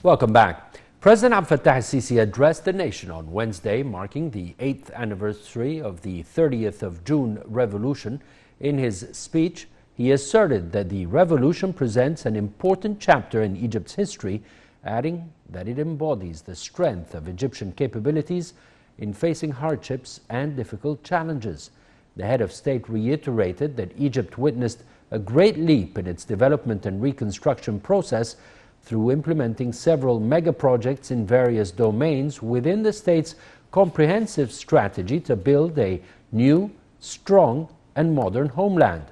Welcome back. President Abdel Fattah al-Sisi addressed the nation on Wednesday, marking the 8th anniversary of the 30th of June revolution. In his speech, he asserted that the revolution presents an important chapter in Egypt's history, adding that it embodies the strength of Egyptian capabilities in facing hardships and difficult challenges. The head of state reiterated that Egypt witnessed a great leap in its development and reconstruction process through implementing several mega projects in various domains within the state's comprehensive strategy to build a new, strong, and modern homeland.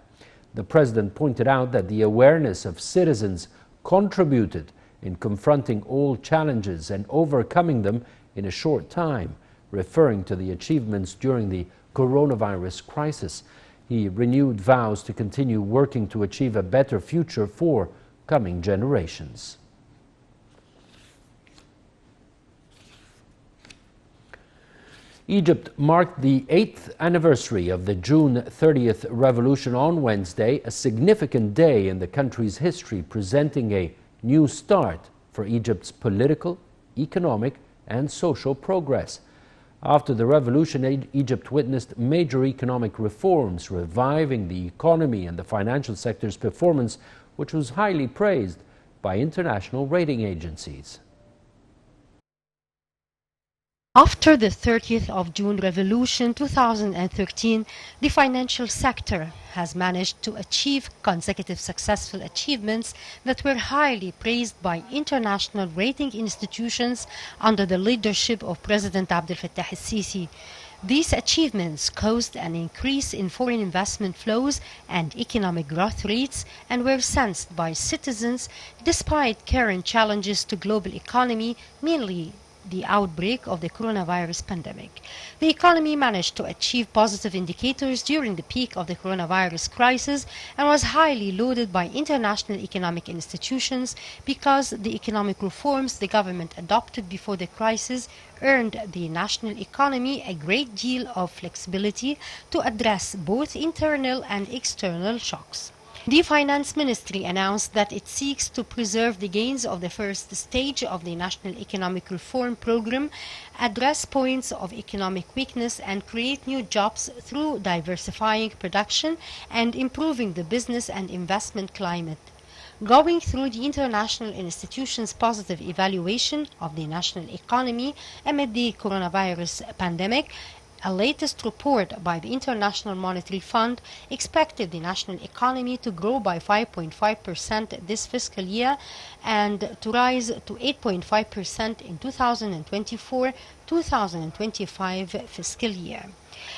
The president pointed out that the awareness of citizens contributed in confronting all challenges and overcoming them in a short time, referring to the achievements during the coronavirus crisis. He renewed vows to continue working to achieve a better future for coming generations. Egypt marked the 8th anniversary of the June 30th revolution on Wednesday, a significant day in the country's history, presenting a new start for Egypt's political, economic, and social progress. After the revolution, Egypt witnessed major economic reforms, reviving the economy and the financial sector's performance, which was highly praised by international rating agencies. After the 30th of June Revolution 2013, the financial sector has managed to achieve consecutive successful achievements that were highly praised by international rating institutions under the leadership of President Abdel Fattah al-Sisi. These achievements caused an increase in foreign investment flows and economic growth rates and were sensed by citizens despite current challenges to global economy, mainly the outbreak of the coronavirus pandemic. The economy managed to achieve positive indicators during the peak of the coronavirus crisis and was highly lauded by international economic institutions because the economic reforms the government adopted before the crisis earned the national economy a great deal of flexibility to address both internal and external shocks. The Finance Ministry announced that it seeks to preserve the gains of the first stage of the National Economic Reform Program, address points of economic weakness, and create new jobs through diversifying production and improving the business and investment climate. Going through the international institutions' positive evaluation of the national economy amid the coronavirus pandemic, a latest report by the International Monetary Fund expected the national economy to grow by 5.5% this fiscal year and to rise to 8.5% in 2024-2025 fiscal year.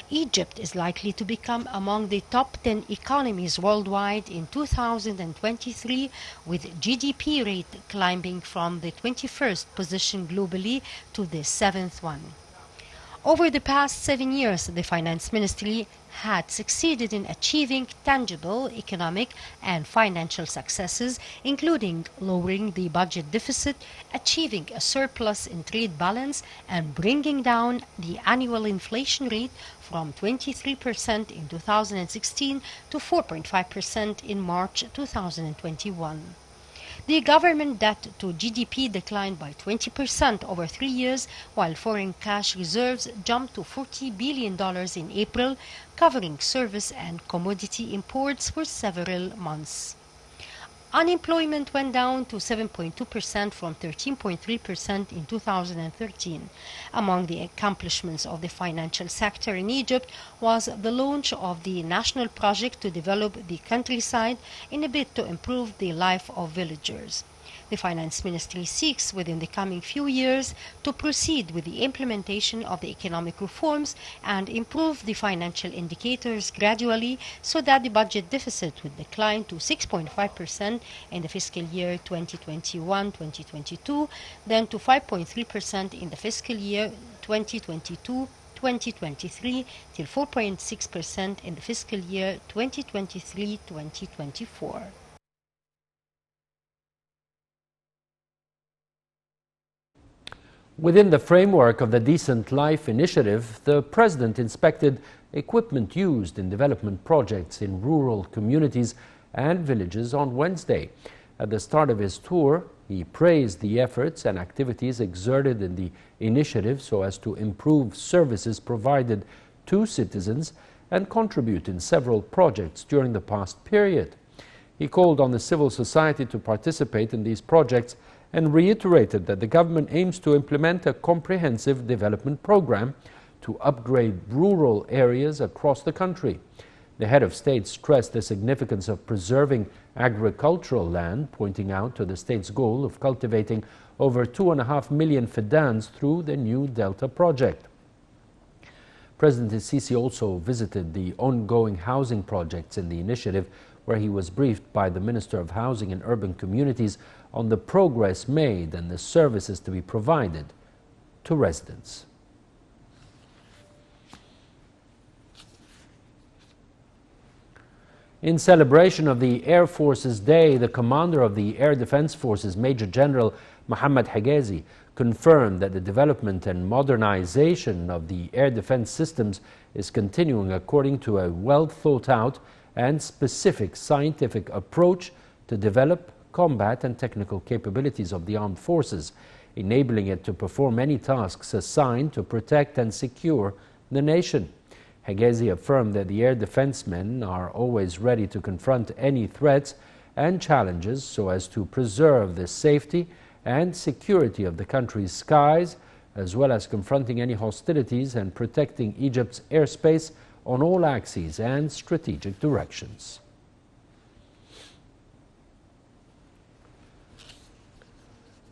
Egypt is likely to become among the top 10 economies worldwide in 2023, with GDP rate climbing from the 21st position globally to the 7th one. Over the past 7 years, the Finance Ministry had succeeded in achieving tangible economic and financial successes, including lowering the budget deficit, achieving a surplus in trade balance, and bringing down the annual inflation rate from 23% in 2016 to 4.5% in March 2021. The government debt to GDP declined by 20% over 3 years, while foreign cash reserves jumped to $40 billion in April, covering service and commodity imports for several months. Unemployment went down to 7.2% from 13.3% in 2013. Among the accomplishments of the financial sector in Egypt was the launch of the national project to develop the countryside in a bid to improve the life of villagers. The Finance Ministry seeks within the coming few years to proceed with the implementation of the economic reforms and improve the financial indicators gradually so that the budget deficit would decline to 6.5% in the fiscal year 2021-2022, then to 5.3% in the fiscal year 2022-2023, till 4.6% in the fiscal year 2023-2024. Within the framework of the Decent Life Initiative, the President inspected equipment used in development projects in rural communities and villages on Wednesday. At the start of his tour, He praised the efforts and activities exerted in the initiative so as to improve services provided to citizens and contribute in several projects during the past period. He called on the civil society to participate in these projects and reiterated that the government aims to implement a comprehensive development program to upgrade rural areas across the country. The head of state stressed the significance of preserving agricultural land, pointing out to the state's goal of cultivating over 2.5 million fidans through the new Delta project. President Sisi also visited the ongoing housing projects in the initiative, where he was briefed by the Minister of Housing and Urban Communities on the progress made and the services to be provided to residents. In celebration of the Air Force's Day, the commander of the Air Defense Forces, Major General Mohammad Higazi, confirmed that the development and modernization of the air defense systems is continuing according to a well-thought-out and specific scientific approach to develop, combat and technical capabilities of the armed forces, enabling it to perform any tasks assigned to protect and secure the nation. Higazi affirmed that the air defensemen are always ready to confront any threats and challenges so as to preserve the safety and security of the country's skies, as well as confronting any hostilities and protecting Egypt's airspace on all axes and strategic directions.